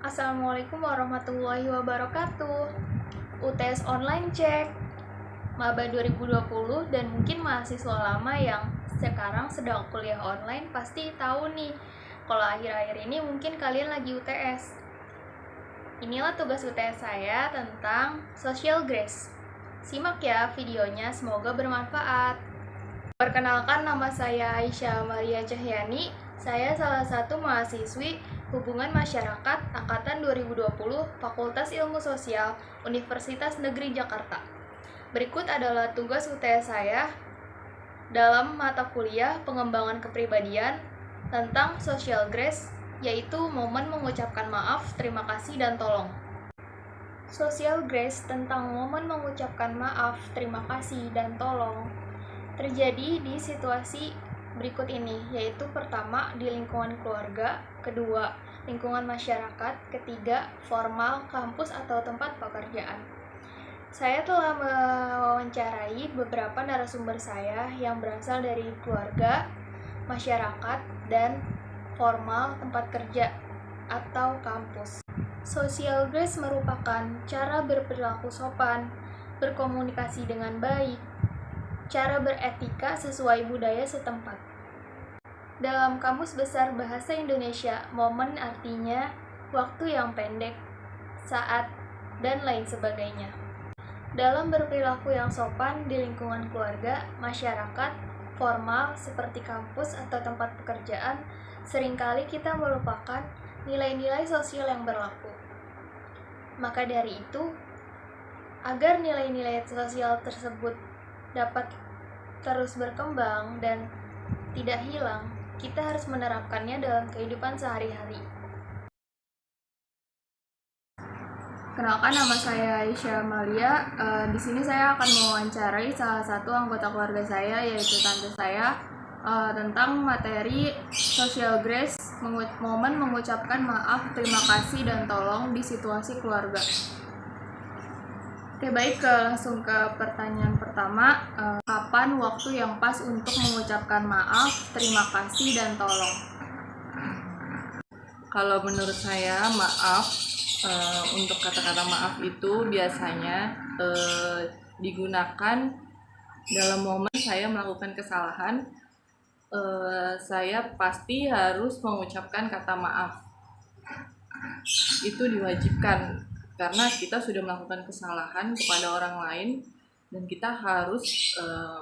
Assalamualaikum warahmatullahi wabarakatuh. UTS online cek Maba 2020 dan mungkin mahasiswa lama yang sekarang sedang kuliah online pasti tahu nih kalau akhir-akhir ini mungkin kalian lagi UTS. Inilah tugas UTS saya tentang social grace. Simak ya videonya, semoga bermanfaat. Perkenalkan, nama saya Aisyah Maria Cahyani. Saya salah satu mahasiswi Hubungan Masyarakat Angkatan 2020 Fakultas Ilmu Sosial Universitas Negeri Jakarta. Berikut adalah tugas UTS saya dalam mata kuliah Pengembangan Kepribadian tentang social grace, yaitu momen mengucapkan maaf, terima kasih, dan tolong. Social grace tentang momen mengucapkan maaf, terima kasih, dan tolong terjadi di situasi berikut ini, yaitu pertama di lingkungan keluarga, kedua lingkungan masyarakat, ketiga formal, kampus atau tempat pekerjaan. Saya telah mewawancarai beberapa narasumber saya yang berasal dari keluarga, masyarakat, dan formal, tempat kerja atau kampus. Social grace merupakan cara berperilaku sopan, berkomunikasi dengan baik, cara beretika sesuai budaya setempat. Dalam Kamus Besar Bahasa Indonesia, momen artinya waktu yang pendek, saat, dan lain sebagainya. Dalam berperilaku yang sopan di lingkungan keluarga, masyarakat, formal seperti kampus atau tempat pekerjaan, seringkali kita melupakan nilai-nilai sosial yang berlaku. Maka dari itu, agar nilai-nilai sosial tersebut dapat terus berkembang dan tidak hilang, kita harus menerapkannya dalam kehidupan sehari-hari. Kenalkan, nama saya Aisyah Malia. Di sini saya akan mewawancarai salah satu anggota keluarga saya, yaitu tante saya, tentang materi social grace, momen mengucapkan maaf, terima kasih, dan tolong di situasi keluarga. Oke, baik, langsung ke pertanyaan pertama. Kapan waktu yang pas untuk mengucapkan maaf, terima kasih, dan tolong? Kalau menurut saya maaf, untuk kata-kata maaf itu biasanya digunakan dalam momen saya melakukan kesalahan. Saya pasti harus mengucapkan kata maaf. Itu diwajibkan karena kita sudah melakukan kesalahan kepada orang lain dan kita harus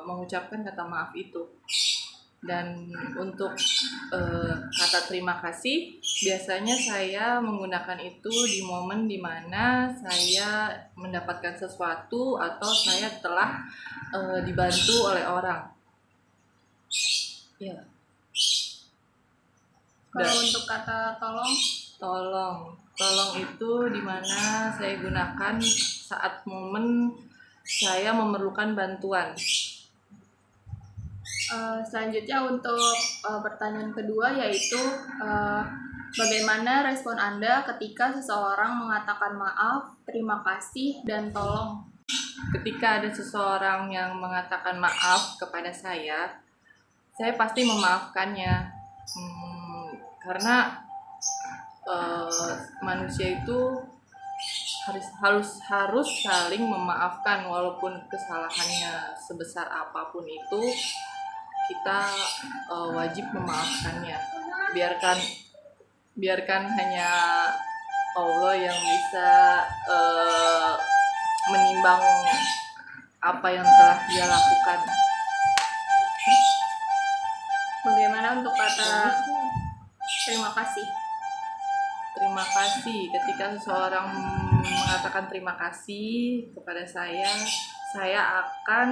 mengucapkan kata maaf itu. Dan untuk kata terima kasih biasanya saya menggunakan itu di momen dimana saya mendapatkan sesuatu atau saya telah dibantu oleh orang. Ya. Kalau untuk kata Tolong itu dimana saya gunakan saat momen saya memerlukan bantuan. Selanjutnya untuk pertanyaan kedua, yaitu bagaimana respon Anda ketika seseorang mengatakan maaf, terima kasih, dan tolong? Ketika ada seseorang yang mengatakan maaf kepada saya pasti memaafkannya. Karena manusia itu harus saling memaafkan, walaupun kesalahannya sebesar apapun itu kita wajib memaafkannya. Biarkan hanya Allah yang bisa menimbang apa yang telah dia lakukan. Bagaimana untuk kata terima kasih? Terima kasih. Ketika seseorang mengatakan terima kasih kepada saya akan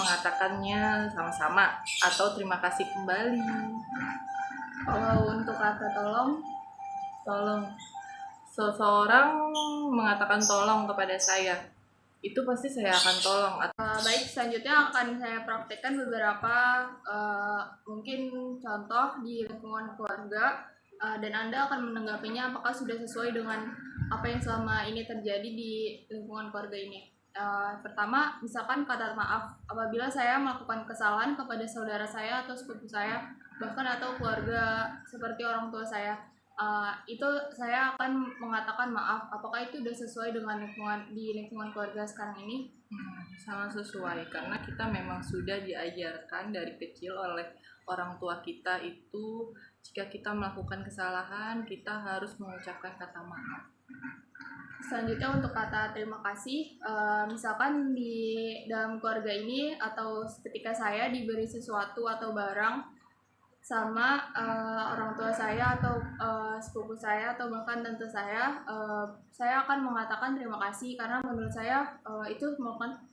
mengatakannya sama-sama atau terima kasih kembali. Kalau untuk kata tolong, seseorang mengatakan tolong kepada saya, itu pasti saya akan tolong. Baik, selanjutnya akan saya praktekkan beberapa mungkin contoh di lingkungan keluarga, dan Anda akan menanggapinya apakah sudah sesuai dengan apa yang selama ini terjadi di lingkungan keluarga ini. Pertama, misalkan kata maaf apabila saya melakukan kesalahan kepada saudara saya atau sepupu saya, bahkan atau keluarga seperti orang tua saya. itu saya akan mengatakan maaf. Apakah itu sudah sesuai dengan lingkungan keluarga sekarang ini? Sangat sesuai karena kita memang sudah diajarkan dari kecil oleh orang tua kita itu jika kita melakukan kesalahan kita harus mengucapkan kata maaf. Selanjutnya untuk kata terima kasih, misalkan di dalam keluarga ini atau ketika saya diberi sesuatu atau barang sama orang tua saya atau sepupu saya atau bahkan tante saya akan mengatakan terima kasih karena menurut saya itu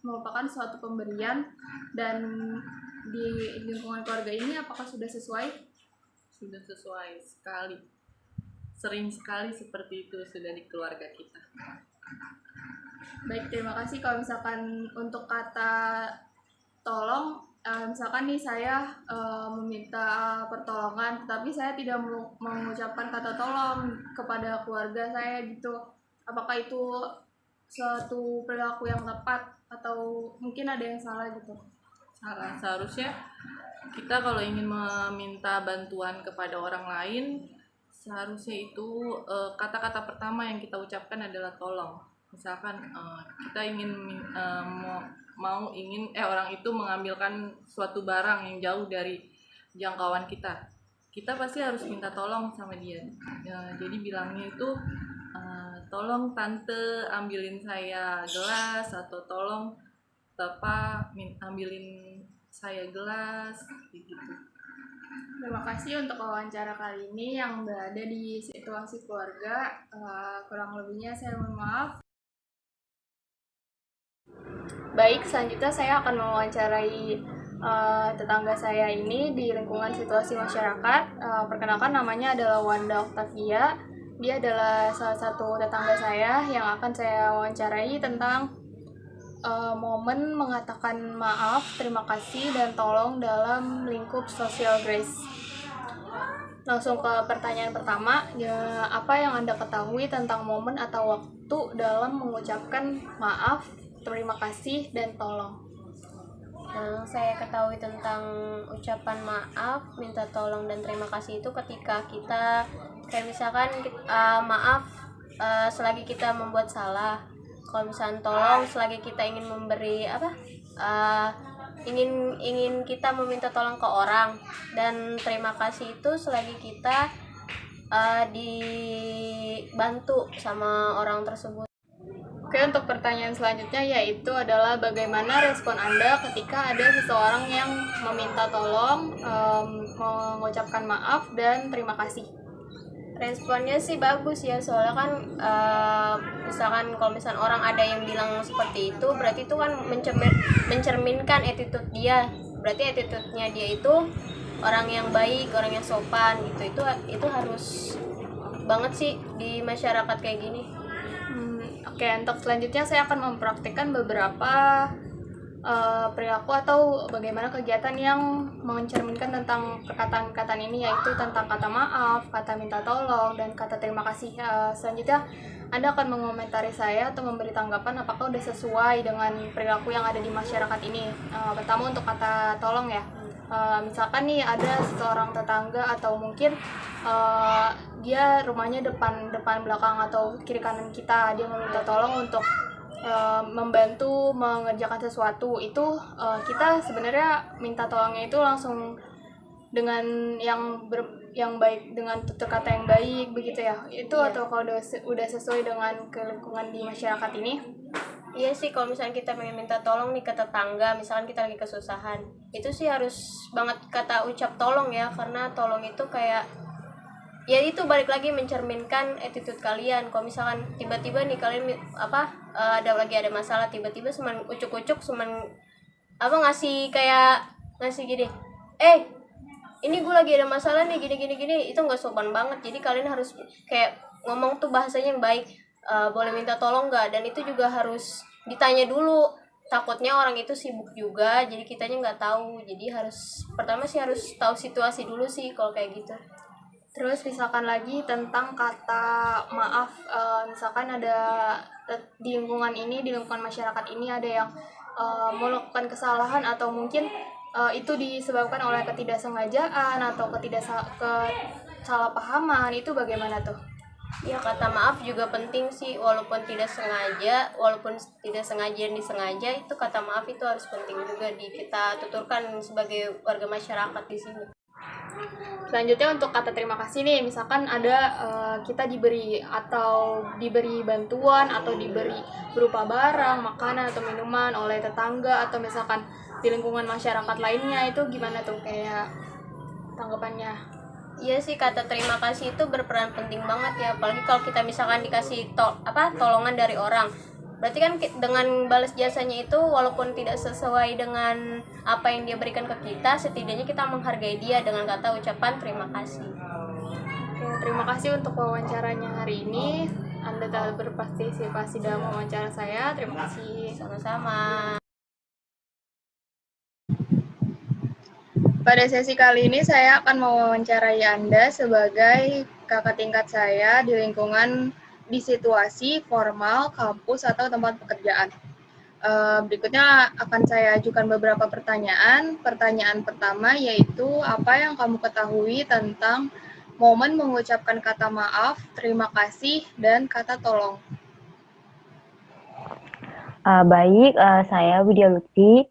merupakan suatu pemberian. Dan di lingkungan keluarga ini apakah sudah sesuai? Sudah sesuai sekali. Sering sekali seperti itu sudah di keluarga kita. Baik, terima kasih. Kalau misalkan untuk kata tolong, misalkan nih saya meminta pertolongan, tapi saya tidak mengucapkan kata tolong kepada keluarga saya gitu. Apakah itu suatu perilaku yang tepat atau mungkin ada yang salah gitu? Salah. Seharusnya kita kalau ingin meminta bantuan kepada orang lain, seharusnya itu kata-kata pertama yang kita ucapkan adalah tolong. Misalkan kita ingin orang itu mengambilkan suatu barang yang jauh dari jangkauan kita pasti harus minta tolong sama dia. Jadi bilangnya itu tolong tante ambilin saya gelas, atau tolong bapak ambilin saya gelas gitu. Terima kasih untuk wawancara kali ini yang berada di situasi keluarga. Kurang lebihnya saya mohon maaf. Baik, selanjutnya saya akan mewawancarai tetangga saya ini di lingkungan situasi masyarakat. Perkenalkan, namanya adalah Wanda Octavia. Dia adalah salah satu tetangga saya yang akan saya wawancarai tentang momen mengatakan maaf, terima kasih, dan tolong dalam lingkup social grace. Langsung ke pertanyaan pertama, apa yang Anda ketahui tentang momen atau waktu dalam mengucapkan maaf, terima kasih, dan tolong? Yang saya ketahui tentang ucapan maaf, minta tolong, dan terima kasih itu ketika kita kayak misalkan maaf selagi kita membuat salah. Kalau misalkan tolong selagi kita ingin memberi ingin kita meminta tolong ke orang. Dan terima kasih itu selagi kita dibantu sama orang tersebut. Oke, untuk pertanyaan selanjutnya yaitu adalah bagaimana respon Anda ketika ada seseorang yang meminta tolong, mengucapkan maaf, dan terima kasih? Responnya sih bagus ya, soalnya kan misalkan kalau misalkan orang ada yang bilang seperti itu, berarti itu kan mencerminkan attitude dia. Berarti attitude-nya dia itu orang yang baik, orang yang sopan gitu. Itu harus banget sih di masyarakat kayak gini. Oke, untuk selanjutnya saya akan mempraktikkan beberapa perilaku atau bagaimana kegiatan yang mencerminkan tentang perkataan-perkataan ini, yaitu tentang kata maaf, kata minta tolong, dan kata terima kasih. Selanjutnya Anda akan mengomentari saya atau memberi tanggapan apakah sudah sesuai dengan perilaku yang ada di masyarakat ini. Pertama untuk kata tolong ya. Misalkan nih ada seseorang tetangga atau mungkin dia rumahnya depan belakang atau kiri kanan kita, dia meminta tolong untuk membantu mengerjakan sesuatu. Itu kita sebenarnya minta tolongnya itu langsung dengan yang baik, dengan tutur kata yang baik begitu ya. Itu Iya. Atau kalau udah sesuai dengan lingkungan di masyarakat ini? Iya sih, kalau misalnya kita pengen minta tolong nih ke tetangga, misalkan kita lagi kesusahan, itu sih harus banget kata ucap tolong ya, karena tolong itu kayak ya itu balik lagi mencerminkan attitude kalian. Kalau misalkan tiba-tiba nih kalian ada masalah, tiba-tiba cuman ucuk-ucuk, ngasih gini, ini gue lagi ada masalah nih gini, itu nggak sopan banget. Jadi kalian harus kayak ngomong tuh bahasanya yang baik. Boleh minta tolong nggak? Dan itu juga harus ditanya dulu, takutnya orang itu sibuk juga, jadi kitanya nggak tahu. Jadi pertama sih harus tahu situasi dulu sih kalau kayak gitu. Terus misalkan lagi tentang kata maaf, misalkan ada di lingkungan masyarakat ini ada yang melakukan kesalahan atau mungkin itu disebabkan oleh ketidaksengajaan atau kesalahpahaman, itu bagaimana tuh? Ya, kata maaf juga penting sih, walaupun tidak sengaja dan disengaja, itu kata maaf itu harus penting juga kita tuturkan sebagai warga masyarakat di sini. Selanjutnya untuk kata terima kasih nih, misalkan ada kita diberi bantuan atau diberi berupa barang, makanan atau minuman oleh tetangga atau misalkan di lingkungan masyarakat lainnya, itu gimana tuh kayak tanggapannya? Iya sih, kata terima kasih itu berperan penting banget ya, apalagi kalau kita misalkan dikasih tolongan dari orang. Berarti kan dengan balas jasanya itu walaupun tidak sesuai dengan apa yang dia berikan ke kita, setidaknya kita menghargai dia dengan kata ucapan terima kasih. Oke, terima kasih untuk wawancaranya hari ini. Anda telah berpartisipasi dalam wawancara saya. Terima kasih. Sama-sama. Pada sesi kali ini saya akan mewawancarai Anda sebagai kakak tingkat saya di lingkungan di situasi formal, kampus, atau tempat pekerjaan. Berikutnya akan saya ajukan beberapa pertanyaan. Pertanyaan pertama yaitu, apa yang kamu ketahui tentang momen mengucapkan kata maaf, terima kasih, dan kata tolong? Baik, saya Widya Lutfi,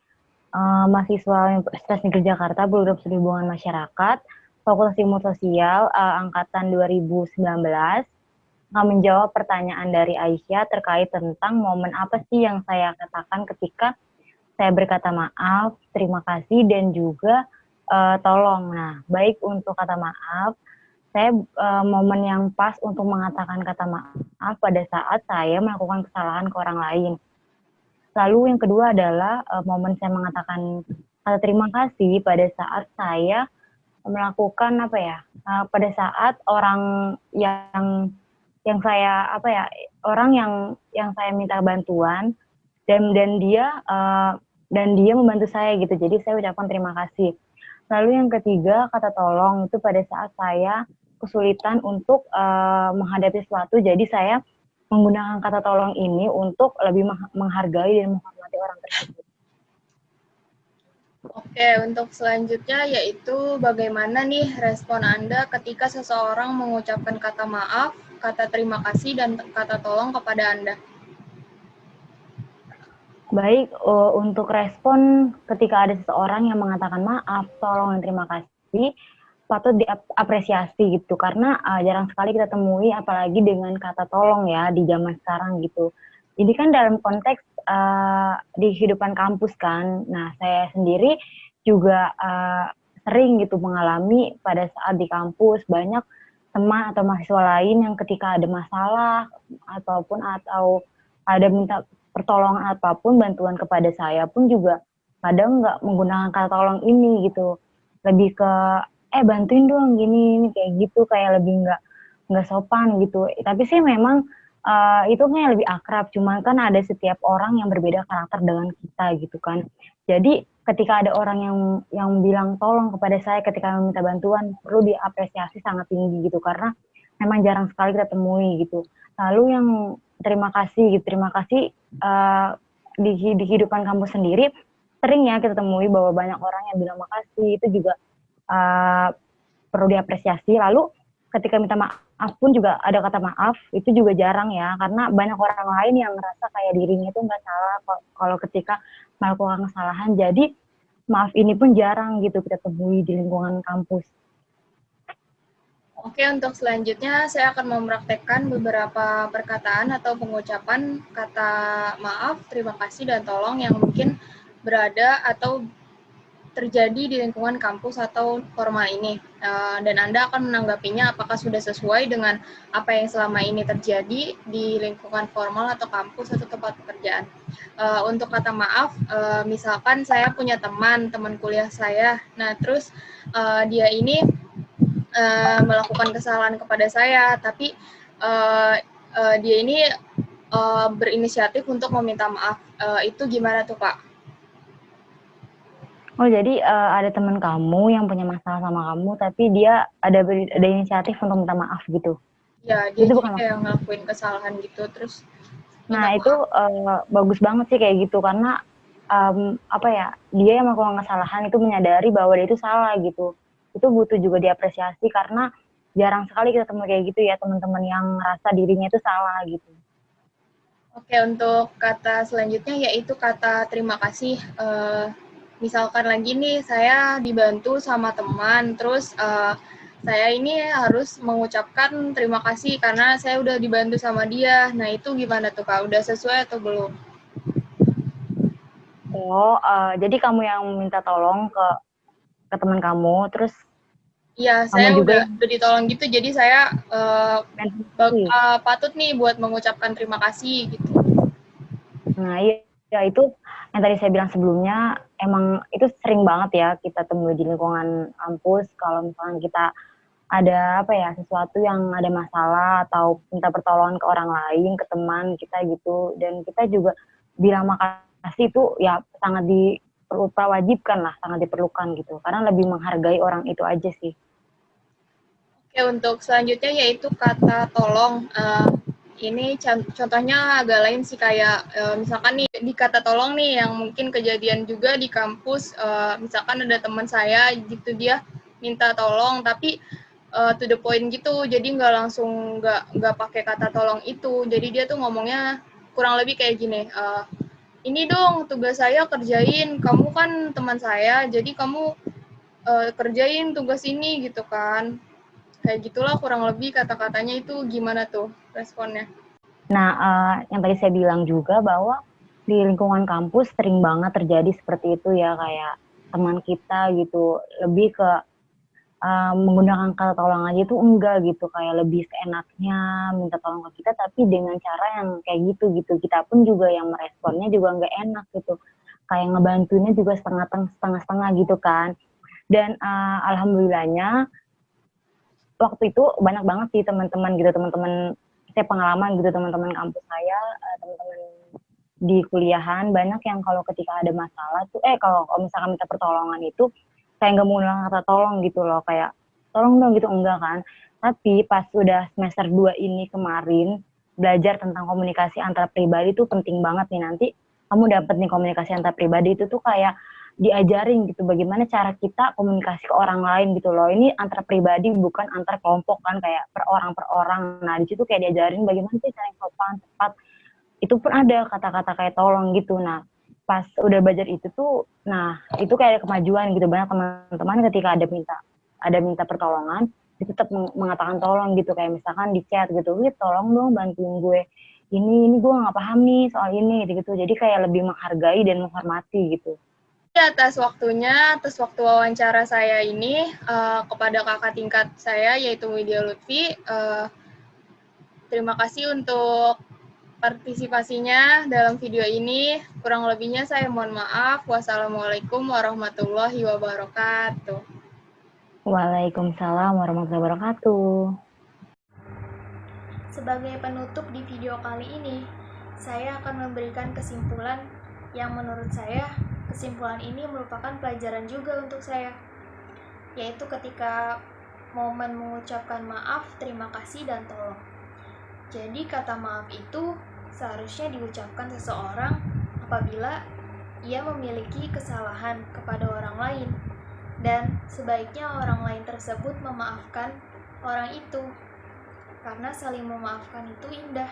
mahasiswa Universitas Negeri Jakarta, Program Studi Hubungan Masyarakat, Fakultas Ilmu Sosial, angkatan 2019. Akan menjawab pertanyaan dari Aisyah terkait tentang momen apa sih yang saya katakan ketika saya berkata maaf, terima kasih, dan juga tolong. Nah, baik untuk kata maaf, saya momen yang pas untuk mengatakan kata maaf pada saat saya melakukan kesalahan ke orang lain. Lalu yang kedua adalah momen saya mengatakan kata terima kasih pada saat saya melakukan pada saat orang yang saya orang yang saya minta bantuan dan dia membantu saya gitu. Jadi saya ucapkan terima kasih. Lalu yang ketiga, kata tolong itu pada saat saya kesulitan untuk menghadapi sesuatu. Jadi saya menggunakan kata tolong ini untuk lebih menghargai dan menghormati orang tersebut. Oke, untuk selanjutnya yaitu bagaimana nih respon Anda ketika seseorang mengucapkan kata maaf, kata terima kasih, dan kata tolong kepada Anda? Baik, untuk respon ketika ada seseorang yang mengatakan maaf, tolong, dan terima kasih, patut diapresiasi gitu, karena jarang sekali kita temui apalagi dengan kata tolong ya di zaman sekarang gitu. Jadi kan dalam konteks di kehidupan kampus kan, nah saya sendiri juga sering gitu mengalami pada saat di kampus banyak teman atau mahasiswa lain yang ketika ada masalah atau ada minta pertolongan apapun, bantuan kepada saya pun juga kadang nggak menggunakan kata tolong ini gitu, lebih ke bantuin dong gini kayak gitu, kayak lebih nggak sopan gitu. Tapi sih memang itu kayak lebih akrab, cuman kan ada setiap orang yang berbeda karakter dengan kita gitu kan. Jadi ketika ada orang yang bilang tolong kepada saya ketika meminta bantuan, perlu diapresiasi sangat tinggi gitu, karena memang jarang sekali kita temui gitu. Lalu yang terima kasih di kehidupan kampus sendiri sering ya kita temui bahwa banyak orang yang bilang makasih, itu juga perlu diapresiasi. Lalu ketika minta maaf pun juga ada kata maaf, itu juga jarang ya, karena banyak orang lain yang ngerasa kayak dirinya itu nggak salah kalau ketika melakukan kesalahan. Jadi maaf ini pun jarang gitu kita temui di lingkungan kampus. Oke, untuk selanjutnya saya akan mempraktekkan beberapa perkataan atau pengucapan kata maaf, terima kasih, dan tolong yang mungkin berada atau terjadi di lingkungan kampus atau formal ini, dan Anda akan menanggapinya apakah sudah sesuai dengan apa yang selama ini terjadi di lingkungan formal atau kampus atau tempat pekerjaan. Untuk kata maaf, misalkan saya punya teman kuliah saya, nah terus dia ini melakukan kesalahan kepada saya, tapi dia ini berinisiatif untuk meminta maaf. Itu gimana tuh, Pak? Oh, jadi ada teman kamu yang punya masalah sama kamu, tapi dia ada inisiatif untuk minta maaf gitu? Ya, dia itu jadi kayak ngelakuin kesalahan gitu, terus nah itu bagus banget sih kayak gitu, karena dia yang melakukan kesalahan itu menyadari bahwa dia itu salah gitu. Itu butuh juga diapresiasi, karena jarang sekali kita ketemu kayak gitu ya, teman-teman yang ngerasa dirinya itu salah gitu. Oke, untuk kata selanjutnya yaitu kata terima kasih. Misalkan lagi nih, saya dibantu sama teman, terus saya ini harus mengucapkan terima kasih karena saya udah dibantu sama dia. Nah, itu gimana tuh, Kak? Udah sesuai atau belum? Oh, jadi kamu yang minta tolong ke teman kamu, terus Iya, kamu saya juga udah yang ditolong gitu, jadi saya kasih. patut nih buat mengucapkan terima kasih gitu. Nah, iya, ya itu yang tadi saya bilang sebelumnya, emang itu sering banget ya kita temui di lingkungan kampus kalau misalnya kita ada apa ya, sesuatu yang ada masalah atau minta pertolongan ke orang lain, ke teman kita gitu, dan kita juga bilang makasih itu ya sangat wajibkan lah, sangat diperlukan gitu, karena lebih menghargai orang itu aja sih. Oke, untuk selanjutnya yaitu kata tolong. Ini contohnya agak lain sih, kayak misalkan nih di kata tolong nih yang mungkin kejadian juga di kampus, misalkan ada teman saya gitu, dia minta tolong tapi to the point gitu, jadi nggak langsung nggak pakai kata tolong itu, jadi dia tuh ngomongnya kurang lebih kayak gini, ini dong tugas saya kerjain, kamu kan teman saya, jadi kamu kerjain tugas ini gitu kan. Kayak gitulah kurang lebih kata-katanya. Itu gimana tuh responnya? Nah, yang tadi saya bilang juga bahwa di lingkungan kampus sering banget terjadi seperti itu ya, kayak teman kita gitu, lebih ke menggunakan kata tolong aja itu enggak gitu, kayak lebih seenaknya minta tolong ke kita, tapi dengan cara yang kayak gitu gitu. Kita pun juga yang meresponnya juga nggak enak gitu, kayak ngebantunya juga setengah-setengah gitu kan. Dan alhamdulillahnya waktu itu banyak banget sih teman-teman gitu, teman-teman saya pengalaman gitu, teman-teman kampus saya, teman-teman di kuliahan banyak yang kalau ketika ada masalah tuh kalau misalkan minta pertolongan itu kayak nggak menggunakan kata tolong gitu loh, kayak tolong dong gitu, enggak kan. Tapi pas udah semester 2 ini kemarin belajar tentang komunikasi antar pribadi tuh penting banget nih, nanti kamu dapet nih komunikasi antar pribadi itu tuh kayak diajarin gitu bagaimana cara kita komunikasi ke orang lain gitu loh. Ini antar pribadi bukan antar kelompok kan, kayak per orang. Nah, di situ kayak diajarin bagaimana sih cara yang sopan, tepat. Itu pun ada kata-kata kayak tolong gitu. Nah, pas udah belajar itu tuh, nah itu kayak kemajuan gitu. Banyak teman-teman ketika ada minta pertolongan, dia tetap mengatakan tolong gitu, kayak misalkan di chat gitu, "Wih, tolong dong bantuin gue. Ini gue nggak paham nih soal ini," gitu. Jadi kayak lebih menghargai dan menghormati gitu. Atas waktunya, atas waktu wawancara saya ini kepada kakak tingkat saya yaitu Widya Lutfi. Terima kasih untuk partisipasinya dalam video ini. Kurang lebihnya saya mohon maaf. Wassalamualaikum warahmatullahi wabarakatuh. Waalaikumsalam warahmatullahi wabarakatuh. Sebagai penutup di video kali ini, saya akan memberikan kesimpulan yang menurut saya kesimpulan ini merupakan pelajaran juga untuk saya, yaitu ketika momen mengucapkan maaf, terima kasih, dan tolong. Jadi kata maaf itu seharusnya diucapkan seseorang apabila ia memiliki kesalahan kepada orang lain, dan sebaiknya orang lain tersebut memaafkan orang itu, karena saling memaafkan itu indah.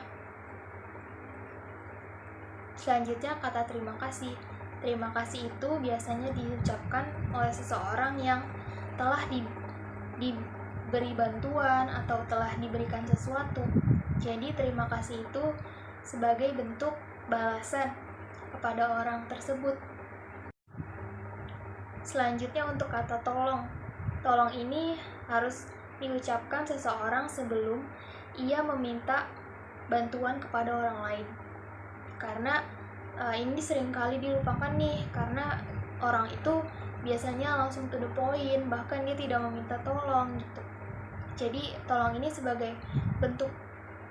Selanjutnya kata terima kasih. Terima kasih itu biasanya diucapkan oleh seseorang yang telah diberi bantuan atau telah diberikan sesuatu. Jadi terima kasih itu sebagai bentuk balasan kepada orang tersebut. Selanjutnya untuk kata tolong. Tolong ini harus diucapkan seseorang sebelum ia meminta bantuan kepada orang lain. Karena ini seringkali dilupakan nih, karena orang itu biasanya langsung to the point, bahkan dia tidak meminta tolong gitu. Jadi tolong ini sebagai bentuk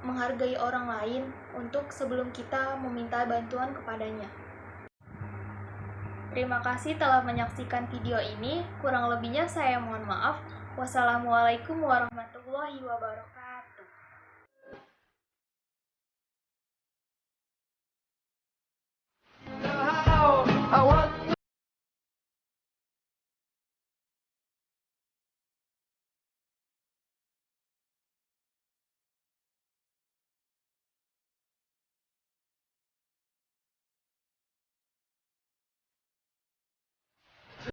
menghargai orang lain untuk sebelum kita meminta bantuan kepadanya. Terima kasih telah menyaksikan video ini. Kurang lebihnya saya mohon maaf. Wassalamualaikum warahmatullahi wabarakatuh.